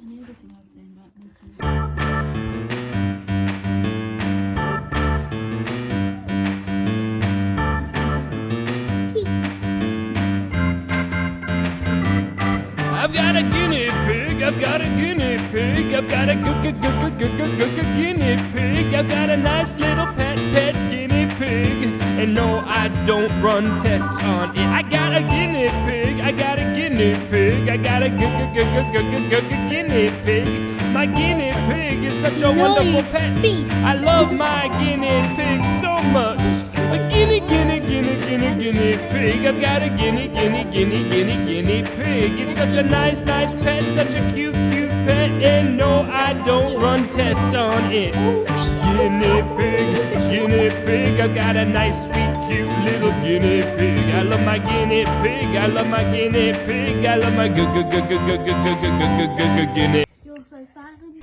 Niye biraz senin ben I've got a guinea pig, I've got a guinea pig, I've got a guinea pig, I've got a nice little pet guinea pig. And no, I don't run tests on it. I got a guinea pig, I got a guinea pig, I got a guinea pig. My guinea pig is such a wonderful pet. I love my guinea pig so much. A guinea pig. I've got a guinea pig. It's such a nice pet, such a cute pet. And no, I don't run tests on it. Guinea pig. I've got a nice, sweet, cute little guinea pig. I love my guinea pig. I love my guinea pig. I love my guinea. Yoksa sadece bir